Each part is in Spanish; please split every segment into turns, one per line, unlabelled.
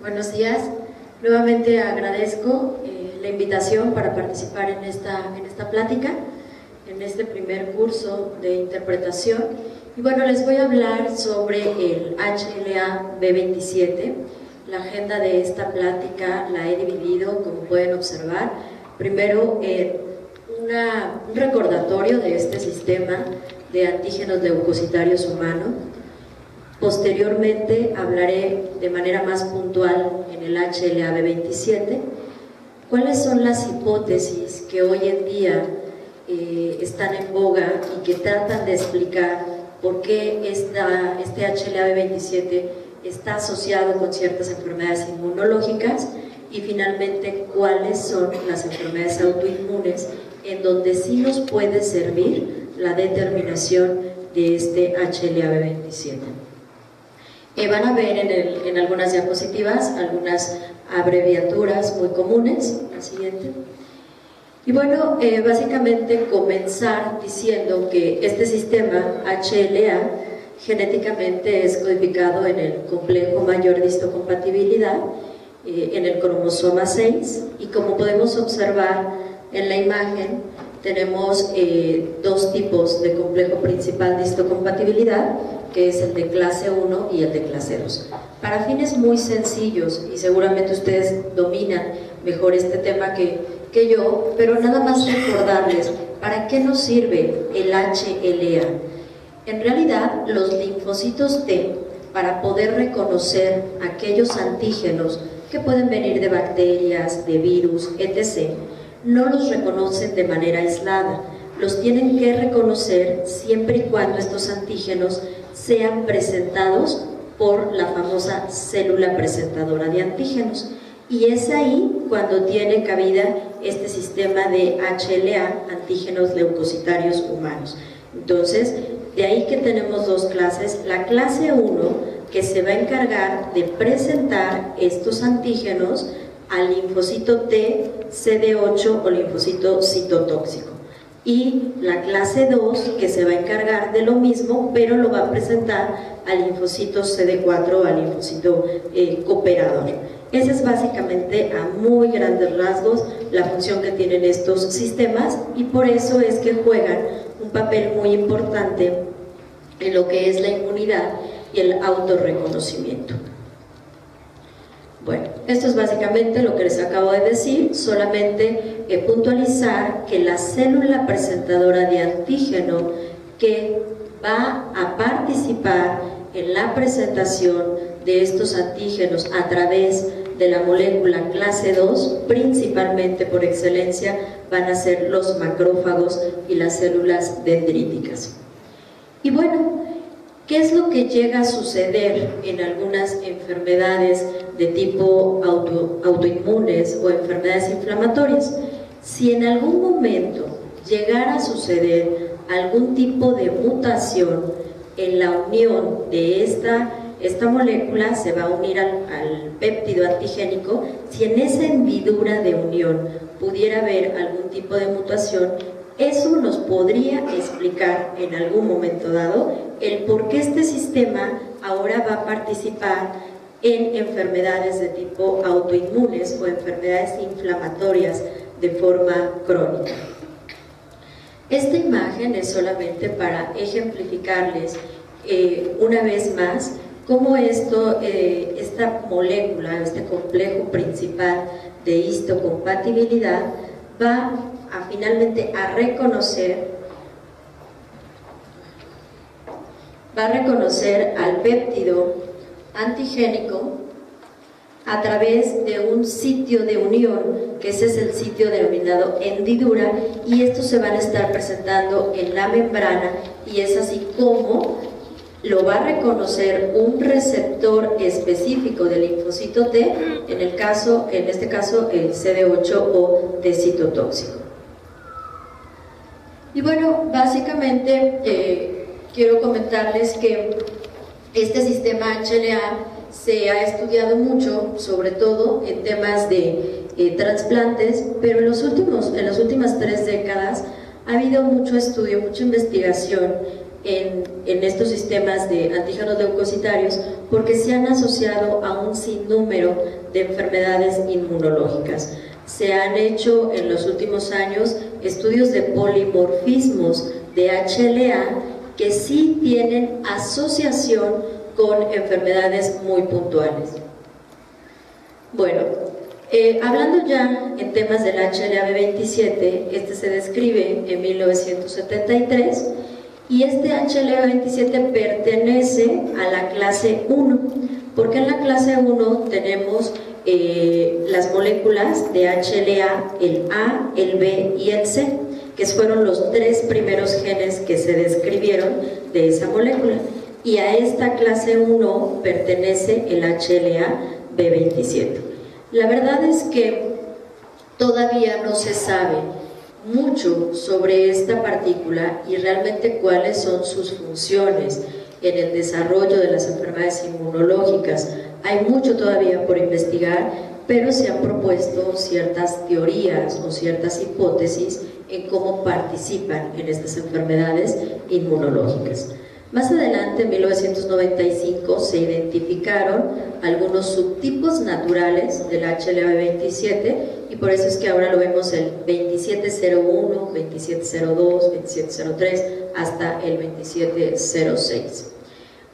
Buenos días. Nuevamente agradezco la invitación para participar en esta plática, en este primer curso de interpretación. Y bueno, les voy a hablar sobre el HLA B27. La agenda de esta plática la he dividido, como pueden observar, primero un recordatorio de este sistema de antígenos leucocitarios humanos. Posteriormente hablaré de manera más puntual en el HLA-B27 cuáles son las hipótesis que hoy en día están en boga y que tratan de explicar por qué este HLA-B27 está asociado con ciertas enfermedades inmunológicas, y finalmente cuáles son las enfermedades autoinmunes en donde sí nos puede servir la determinación de este HLA-B27. Van a ver en algunas diapositivas algunas abreviaturas muy comunes. La siguiente. Y bueno, básicamente comenzar diciendo que este sistema HLA genéticamente es codificado en el complejo mayor de histocompatibilidad, en el cromosoma 6, y como podemos observar en la imagen, tenemos dos tipos de complejo principal de histocompatibilidad, que es el de clase 1 y el de clase 2. Para fines muy sencillos, y seguramente ustedes dominan mejor este tema que yo, pero nada más recordarles para qué nos sirve el HLA. En realidad, los linfocitos T, para poder reconocer aquellos antígenos que pueden venir de bacterias, de virus, etc., no los reconocen de manera aislada, los tienen que reconocer siempre y cuando estos antígenos sean presentados por la famosa célula presentadora de antígenos, y es ahí cuando tiene cabida este sistema de HLA, antígenos leucocitarios humanos. Entonces, de ahí que tenemos dos clases: la clase 1, que se va a encargar de presentar estos antígenos al linfocito T, CD8 o linfocito citotóxico, y la clase 2, que se va a encargar de lo mismo, pero lo va a presentar al linfocito CD4 o al linfocito cooperador. Esa es básicamente, a muy grandes rasgos, la función que tienen estos sistemas, y por eso es que juegan un papel muy importante en lo que es la inmunidad y el autorreconocimiento. Bueno, esto es básicamente lo que les acabo de decir, solamente puntualizar que la célula presentadora de antígeno que va a participar en la presentación de estos antígenos a través de la molécula clase 2, principalmente por excelencia, van a ser los macrófagos y las células dendríticas. Y bueno, ¿qué es lo que llega a suceder en algunas enfermedades de tipo autoinmunes o enfermedades inflamatorias? Si en algún momento llegara a suceder algún tipo de mutación en la unión de esta molécula, se va a unir al péptido antigénico. Si en esa hendidura de unión pudiera haber algún tipo de mutación, eso nos podría explicar en algún momento dado el por qué este sistema ahora va a participar en enfermedades de tipo autoinmunes o enfermedades inflamatorias de forma crónica. Esta imagen es solamente para ejemplificarles una vez más cómo esta molécula, este complejo principal de histocompatibilidad va finalmente a reconocer al péptido antigénico a través de un sitio de unión, que ese es el sitio denominado hendidura, y estos se van a estar presentando en la membrana, y es así como lo va a reconocer un receptor específico del linfocito T, en este caso el CD8 o de citotóxico. Y bueno, básicamente quiero comentarles que este sistema HLA se ha estudiado mucho, sobre todo en temas de trasplantes, pero en las últimas 3 décadas ha habido mucho estudio, mucha investigación en estos sistemas de antígenos leucocitarios porque se han asociado a un sinnúmero de enfermedades inmunológicas. Se han hecho en los últimos años estudios de polimorfismos de HLA que sí tienen asociación con enfermedades muy puntuales. Bueno, hablando ya en temas del HLA-B27, este se describe en 1973 y este HLA-B27 pertenece a la clase 1, porque en la clase 1 tenemos las moléculas de HLA, el A, el B y el C, que fueron los 3 primeros genes que se describieron de esa molécula, y a esta clase 1 pertenece el HLA-B27. La verdad es que todavía no se sabe mucho sobre esta partícula y realmente cuáles son sus funciones en el desarrollo de las enfermedades inmunológicas. Hay mucho todavía por investigar, pero se han propuesto ciertas teorías o ciertas hipótesis en cómo participan en estas enfermedades inmunológicas. Más adelante, en 1995, se identificaron algunos subtipos naturales del HLA-B27 y por eso es que ahora lo vemos el 2701, 2702, 2703 hasta el 2706.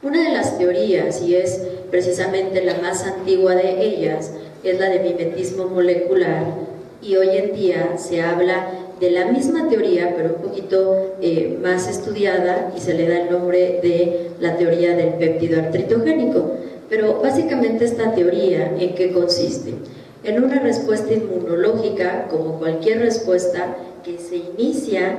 Una de las teorías, y es precisamente la más antigua de ellas, es la de mimetismo molecular, y hoy en día se habla de la misma teoría, pero un poquito más estudiada, y se le da el nombre de la teoría del péptido artritogénico. Pero básicamente esta teoría, ¿en qué consiste? En una respuesta inmunológica, como cualquier respuesta que se inicia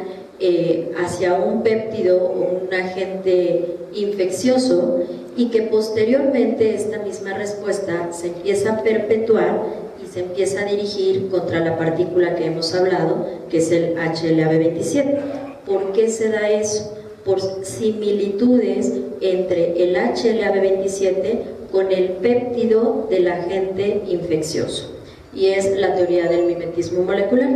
hacia un péptido o un agente infeccioso y que posteriormente esta misma respuesta se empieza a perpetuar y se empieza a dirigir contra la partícula que hemos hablado, que es el HLA-B27. ¿Por qué se da eso? Por similitudes entre el HLA-B27 con el péptido del agente infeccioso, y es la teoría del mimetismo molecular.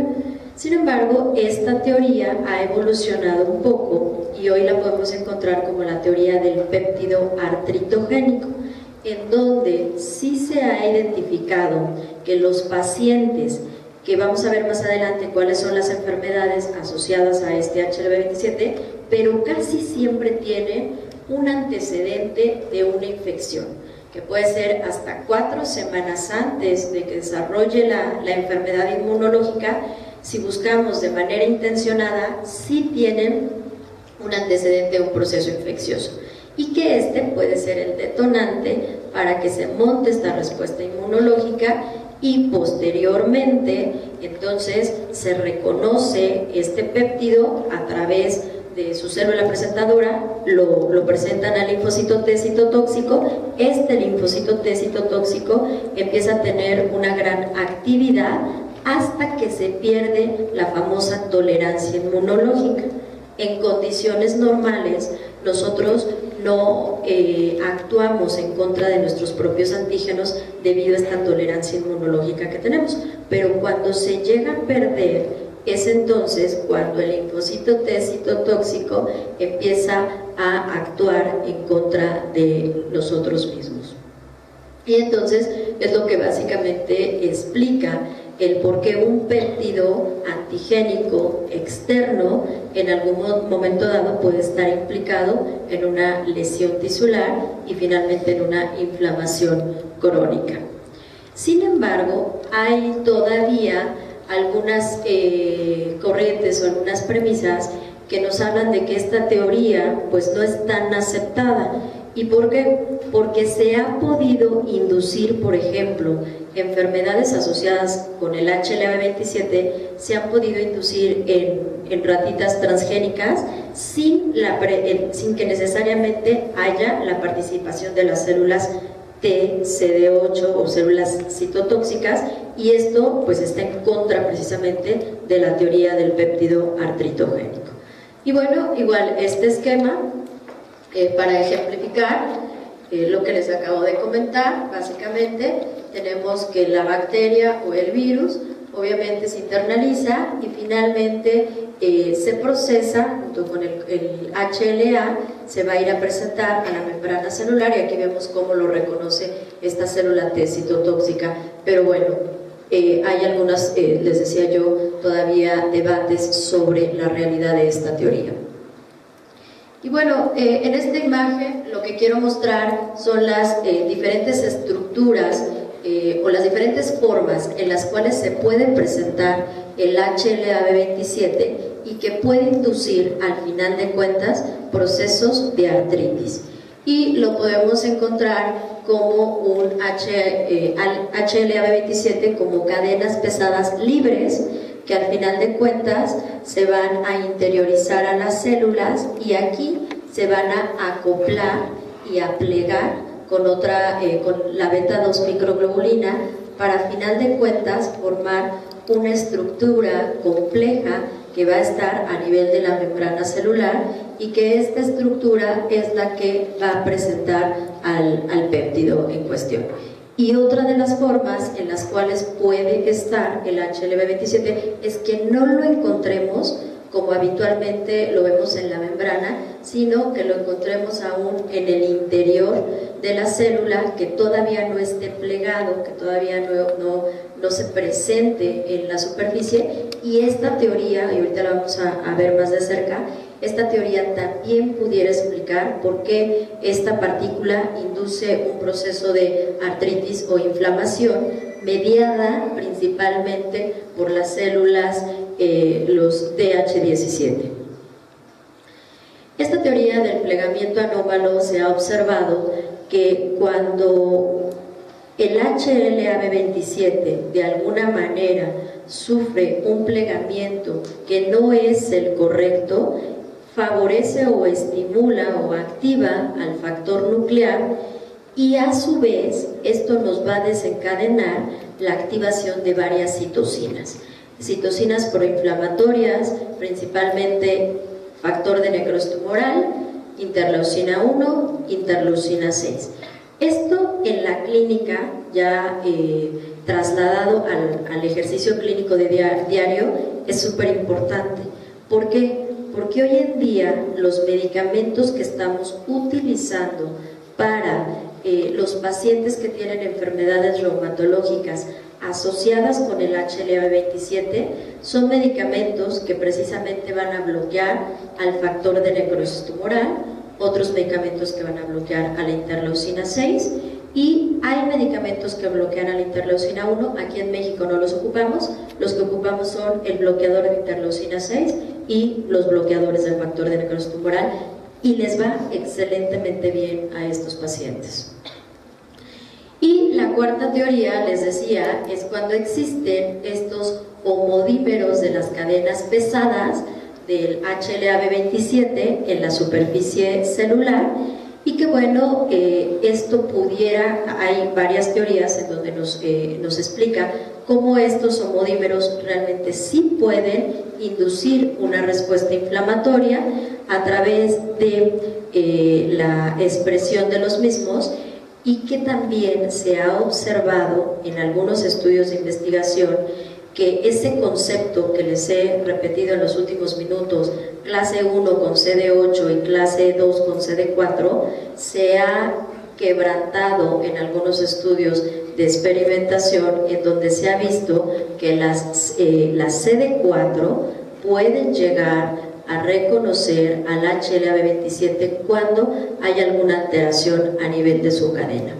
Sin embargo, esta teoría ha evolucionado un poco y hoy la podemos encontrar como la teoría del péptido artritogénico, en donde sí se ha identificado que los pacientes, que vamos a ver más adelante cuáles son las enfermedades asociadas a este HLA-B27, pero casi siempre tienen un antecedente de una infección, que puede ser hasta 4 semanas antes de que desarrolle la enfermedad inmunológica. Si buscamos de manera intencionada, sí tienen un antecedente de un proceso infeccioso, y que este puede ser el detonante para que se monte esta respuesta inmunológica y posteriormente entonces se reconoce este péptido a través de su célula presentadora, lo presentan al linfocito T citotóxico. Este linfocito T citotóxico empieza a tener una gran actividad hasta que se pierde la famosa tolerancia inmunológica. En condiciones normales, nosotros no actuamos en contra de nuestros propios antígenos debido a esta tolerancia inmunológica que tenemos, pero cuando se llega a perder, es entonces cuando el linfocito T citotóxico empieza a actuar en contra de nosotros mismos. Y entonces es lo que básicamente explica el por qué un péptido antigénico externo en algún momento dado puede estar implicado en una lesión tisular y finalmente en una inflamación crónica. Sin embargo, hay todavía algunas corrientes o algunas premisas que nos hablan de que esta teoría pues no es tan aceptada. ¿Y por qué? Porque se ha podido inducir, por ejemplo, enfermedades asociadas con el HLA-B27, se han podido inducir en ratitas transgénicas sin que necesariamente haya la participación de las células T, CD8 o células citotóxicas, y esto pues está en contra precisamente de la teoría del péptido artritogénico. Y bueno, igual este esquema para ejemplificar lo que les acabo de comentar. Básicamente tenemos que la bacteria o el virus obviamente se internaliza y finalmente se procesa junto con el HLA, se va a ir a presentar a la membrana celular y aquí vemos cómo lo reconoce esta célula T citotóxica. Pero bueno, hay algunas, les decía yo, todavía debates sobre la realidad de esta teoría. Y bueno, en esta imagen lo que quiero mostrar son las diferentes estructuras o las diferentes formas en las cuales se puede presentar el HLA-B27 y que puede inducir, al final de cuentas, procesos de artritis. Y lo podemos encontrar como un HLA-B27 como cadenas pesadas libres que al final de cuentas se van a interiorizar a las células y aquí se van a acoplar y a plegar con la beta-2 microglobulina para al final de cuentas formar una estructura compleja que va a estar a nivel de la membrana celular y que esta estructura es la que va a presentar al péptido en cuestión. Y otra de las formas en las cuales puede estar el HLA-B27 es que no lo encontremos como habitualmente lo vemos en la membrana, sino que lo encontremos aún en el interior de la célula, que todavía no esté plegado, que todavía no se presente en la superficie. Y esta teoría, y ahorita la vamos a ver más de cerca, esta teoría también pudiera explicar por qué esta partícula induce un proceso de artritis o inflamación mediada principalmente por las células, los DH17. Esta teoría del plegamiento anómalo se ha observado que cuando el HLA-B27 de alguna manera sufre un plegamiento que no es el correcto, favorece o estimula o activa al factor nuclear y a su vez esto nos va a desencadenar la activación de varias citocinas proinflamatorias, principalmente factor de necrosis tumoral, interleucina 1, interleucina 6. Esto en la clínica, ya trasladado al ejercicio clínico de diario, es súper importante. ¿Por qué? Porque hoy en día los medicamentos que estamos utilizando para los pacientes que tienen enfermedades reumatológicas asociadas con el HLA-B27 son medicamentos que precisamente van a bloquear al factor de necrosis tumoral, otros medicamentos que van a bloquear a la interleucina 6 y hay medicamentos que bloquean a la interleucina 1, aquí en México no los ocupamos, los que ocupamos son el bloqueador de interleucina 6 y los bloqueadores del factor de necrosis tumoral y les va excelentemente bien a estos pacientes. Y la cuarta teoría, les decía, es cuando existen estos homodímeros de las cadenas pesadas del HLA-B27 en la superficie celular y que bueno, esto pudiera, hay varias teorías en donde nos explica cómo estos homodímeros realmente sí pueden inducir una respuesta inflamatoria a través de la expresión de los mismos y que también se ha observado en algunos estudios de investigación que ese concepto que les he repetido en los últimos minutos, clase 1 con CD8 y clase 2 con CD4, se ha quebrantado en algunos estudios de experimentación en donde se ha visto que las CD4 pueden llegar a reconocer al HLA-B27 cuando hay alguna alteración a nivel de su cadena.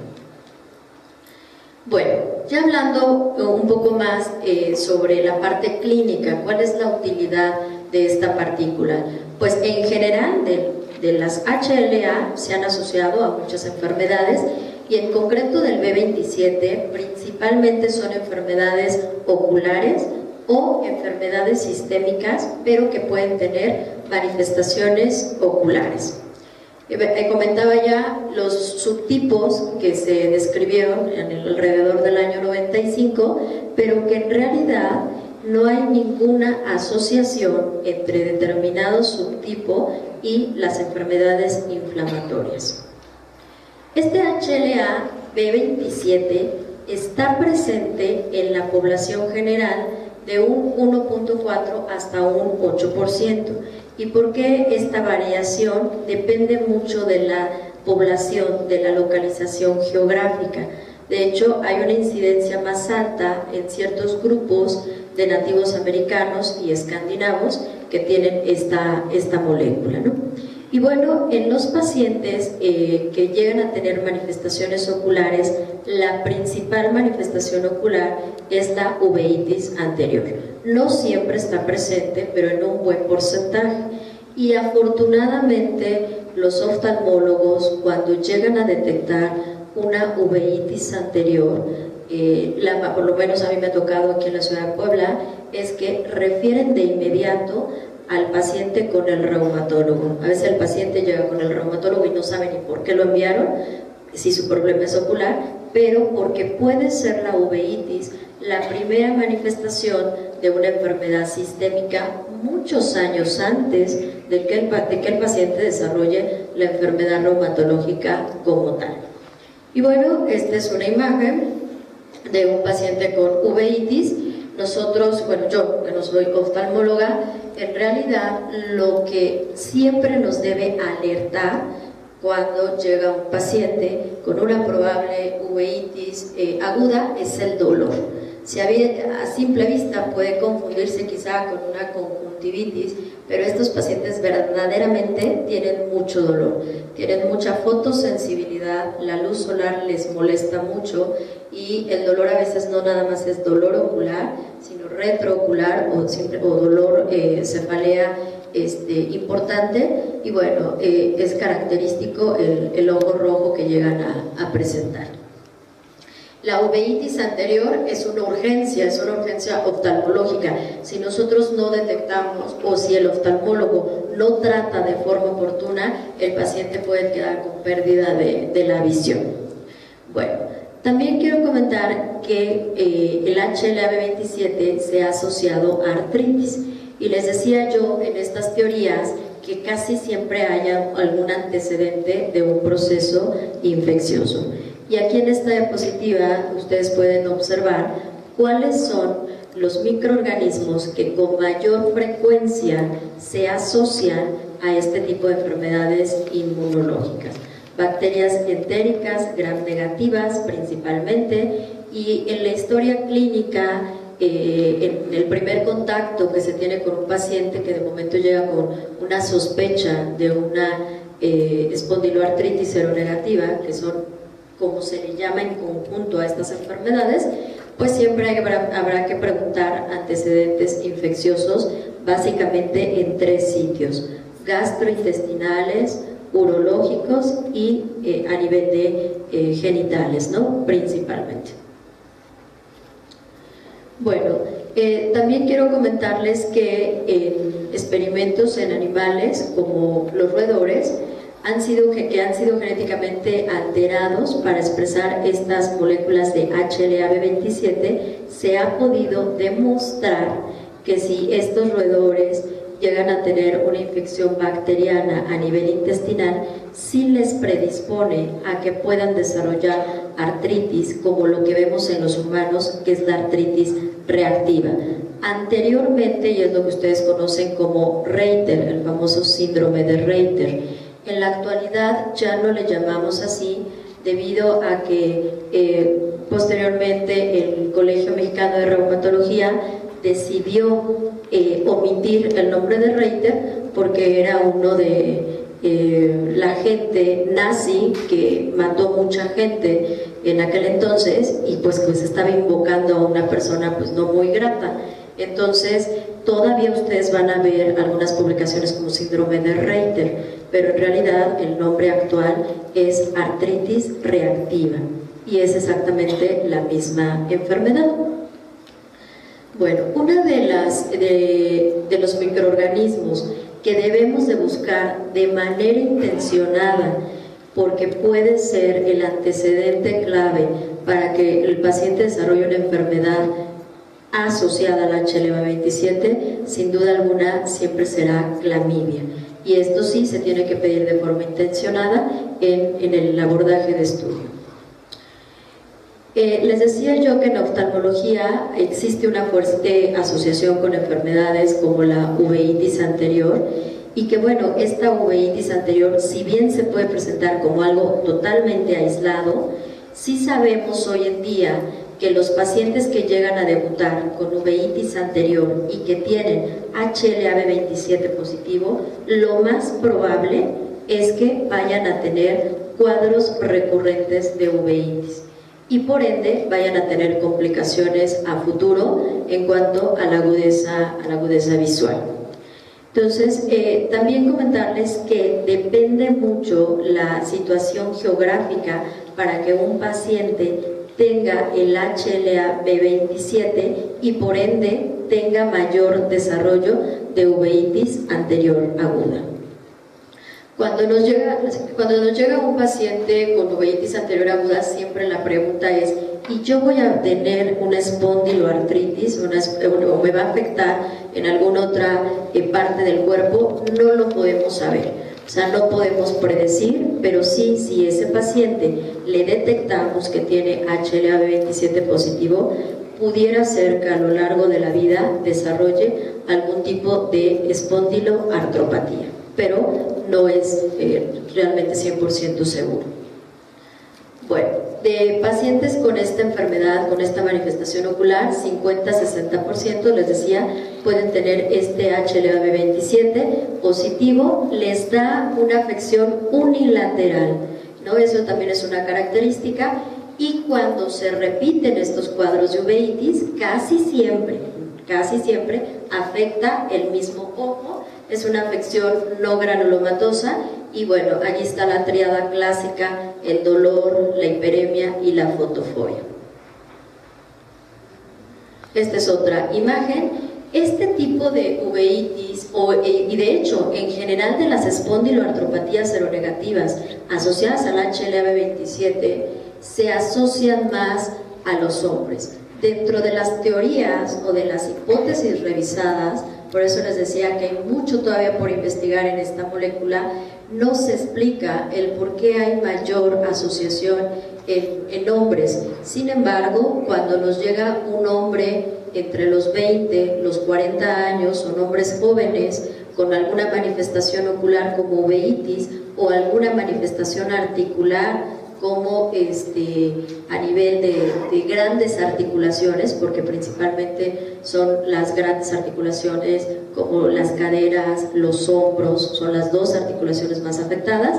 Bueno, ya hablando un poco más sobre la parte clínica, ¿cuál es la utilidad de esta partícula? Pues en general de las HLA se han asociado a muchas enfermedades y en concreto del B27 principalmente son enfermedades oculares o enfermedades sistémicas, pero que pueden tener manifestaciones oculares. Comentaba ya los subtipos que se describieron alrededor del año 95, pero que en realidad no hay ninguna asociación entre determinado subtipo y las enfermedades inflamatorias. Este HLA-B27 está presente en la población general de un 1.4 hasta un 8%. ¿Y por qué esta variación? Depende mucho de la población, de la localización geográfica. De hecho, hay una incidencia más alta en ciertos grupos de nativos americanos y escandinavos que tienen esta molécula, ¿no? Y bueno, en los pacientes que llegan a tener manifestaciones oculares, la principal manifestación ocular es la uveitis anterior. No siempre está presente, pero en un buen porcentaje. Y afortunadamente, los oftalmólogos, cuando llegan a detectar una uveitis anterior, por lo menos a mí me ha tocado aquí en la ciudad de Puebla, es que refieren de inmediato al paciente con el reumatólogo. A veces el paciente llega con el reumatólogo y no sabe ni por qué lo enviaron, si su problema es ocular, pero porque puede ser la uveitis la primera manifestación de una enfermedad sistémica muchos años antes de que el paciente desarrolle la enfermedad reumatológica como tal. Y bueno, esta es una imagen de un paciente con uveitis. Nosotros, bueno, yo que no soy oftalmóloga, en realidad lo que siempre nos debe alertar cuando llega un paciente con una probable uveitis aguda es el dolor. Si a simple vista puede confundirse quizá con una conjuntivitis, pero estos pacientes verdaderamente tienen mucho dolor, tienen mucha fotosensibilidad, la luz solar les molesta mucho y el dolor a veces no nada más es dolor ocular, sino retroocular o dolor cefalea importante, y bueno, es característico el ojo rojo que llegan a presentar. La uveitis anterior es una urgencia oftalmológica. Si nosotros no detectamos o si el oftalmólogo no trata de forma oportuna, el paciente puede quedar con pérdida de la visión. Bueno, también quiero comentar que el HLA-B27 se ha asociado a artritis. Y les decía yo en estas teorías que casi siempre haya algún antecedente de un proceso infeccioso. Y aquí en esta diapositiva ustedes pueden observar cuáles son los microorganismos que con mayor frecuencia se asocian a este tipo de enfermedades inmunológicas. Bacterias entéricas, gram negativas principalmente, y en la historia clínica, en el primer contacto que se tiene con un paciente que de momento llega con una sospecha de una espondiloartritis seronegativa, que son como se le llama en conjunto a estas enfermedades, pues siempre habrá que preguntar antecedentes infecciosos, básicamente en 3 sitios: gastrointestinales, urológicos y a nivel de genitales, ¿no? Principalmente. Bueno, también quiero comentarles que en experimentos en animales como los roedores que han sido genéticamente alterados para expresar estas moléculas de HLA-B27, se ha podido demostrar que si estos roedores llegan a tener una infección bacteriana a nivel intestinal, sí les predispone a que puedan desarrollar artritis, como lo que vemos en los humanos, que es la artritis reactiva. Anteriormente, y es lo que ustedes conocen como Reiter, el famoso síndrome de Reiter, en la actualidad ya no le llamamos así debido a que posteriormente el Colegio Mexicano de Reumatología decidió omitir el nombre de Reiter porque era uno de la gente nazi que mató mucha gente en aquel entonces, y pues estaba invocando a una persona pues no muy grata. Entonces todavía ustedes van a ver algunas publicaciones como síndrome de Reiter, pero en realidad el nombre actual es artritis reactiva y es exactamente la misma enfermedad. Bueno, una de los microorganismos que debemos de buscar de manera intencionada, porque puede ser el antecedente clave para que el paciente desarrolle una enfermedad asociada al HLA-B27, sin duda alguna siempre será clamidia, y esto sí se tiene que pedir de forma intencionada en el abordaje de estudio. Les decía yo que en oftalmología existe una fuerte asociación con enfermedades como la uveitis anterior, y que bueno, esta uveitis anterior, si bien se puede presentar como algo totalmente aislado, sí sabemos hoy en día que los pacientes que llegan a debutar con uveitis anterior y que tienen HLA-B27 positivo, lo más probable es que vayan a tener cuadros recurrentes de uveitis y por ende vayan a tener complicaciones a futuro en cuanto a la agudeza visual. Entonces, también comentarles que depende mucho la situación geográfica para que un paciente tenga el HLA-B27 y por ende tenga mayor desarrollo de uveitis anterior aguda. Cuando nos llega un paciente con uveitis anterior aguda, siempre la pregunta es: ¿y yo voy a tener una espondiloartritis o me va a afectar en alguna otra parte del cuerpo? No lo podemos saber, o sea, no podemos predecir, pero sí, si ese paciente le detectamos que tiene HLA-B27 positivo, pudiera ser que a lo largo de la vida desarrolle algún tipo de espondiloartropatía, pero no es realmente 100% seguro. Bueno, de pacientes con esta enfermedad, con esta manifestación ocular, 50-60%, les decía, pueden tener este HLA-B27 positivo, les da una afección unilateral, ¿no? Eso también es una característica, y cuando se repiten estos cuadros de uveitis, casi siempre afecta el mismo ojo. Es una afección no granulomatosa y bueno, allí está la tríada clásica: el dolor, la hiperemia y la fotofobia. Esta es otra imagen. Este tipo de uveitis, y de hecho, en general de las espondiloartropatías seronegativas asociadas al HLA-B27, se asocian más a los hombres. Dentro de las teorías o de las hipótesis revisadas, por eso les decía que hay mucho todavía por investigar en esta molécula, no se explica el por qué hay mayor asociación en hombres. Sin embargo, cuando nos llega un hombre entre los 20, los 40 años, son hombres jóvenes con alguna manifestación ocular como uveitis o alguna manifestación articular como a nivel de grandes articulaciones, porque principalmente son las grandes articulaciones como las caderas, los hombros, son las dos articulaciones más afectadas,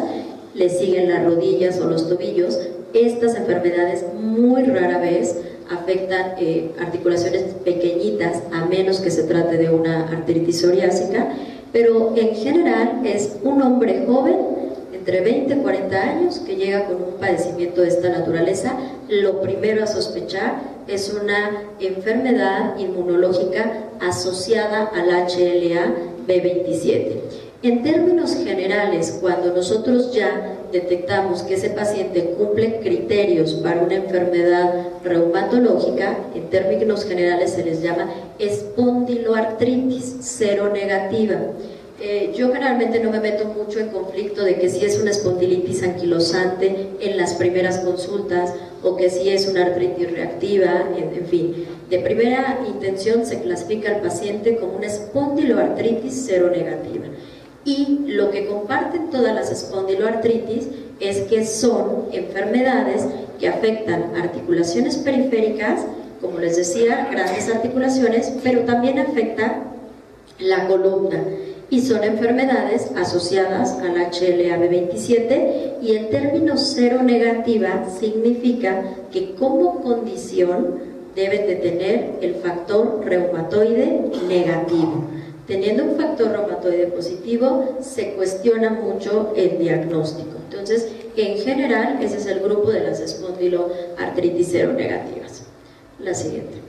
le siguen las rodillas o los tobillos. Estas enfermedades muy rara vez afectan articulaciones pequeñitas, a menos que se trate de una artritis psoriásica, pero en general es un hombre joven entre 20 y 40 años que llega con un padecimiento de esta naturaleza. Lo primero a sospechar es una enfermedad inmunológica asociada al HLA-B27. En términos generales, cuando nosotros ya detectamos que ese paciente cumple criterios para una enfermedad reumatológica, en términos generales se les llama espondiloartritis seronegativa. Yo generalmente no me meto mucho en conflicto de que si es una espondilitis anquilosante en las primeras consultas o que si es una artritis reactiva, en fin. De primera intención se clasifica al paciente como una espondiloartritis seronegativa. Y lo que comparten todas las espondiloartritis es que son enfermedades que afectan articulaciones periféricas, como les decía, grandes articulaciones, pero también afectan la columna. Y son enfermedades asociadas al HLA-B27, y en términos seronegativa significa que como condición deben de tener el factor reumatoide negativo. Teniendo un factor reumatoide positivo, se cuestiona mucho el diagnóstico. Entonces, en general, ese es el grupo de las espondiloartritis seronegativas. La siguiente.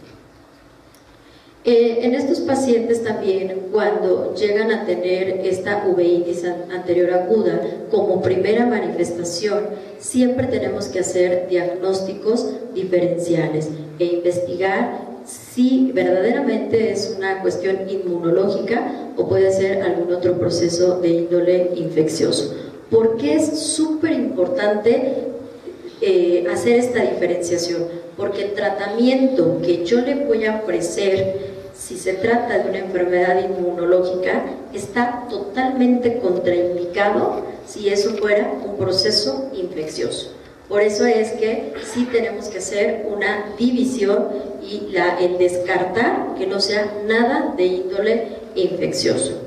En estos pacientes también, cuando llegan a tener esta uveitis anterior aguda como primera manifestación, siempre tenemos que hacer diagnósticos diferenciales e investigar si verdaderamente es una cuestión inmunológica o puede ser algún otro proceso de índole infeccioso. ¿Por qué es súper importante hacer esta diferenciación, porque el tratamiento que yo le voy a ofrecer si se trata de una enfermedad inmunológica está totalmente contraindicado si eso fuera un proceso infeccioso. Por eso es que sí tenemos que hacer una división y el descartar que no sea nada de índole infeccioso.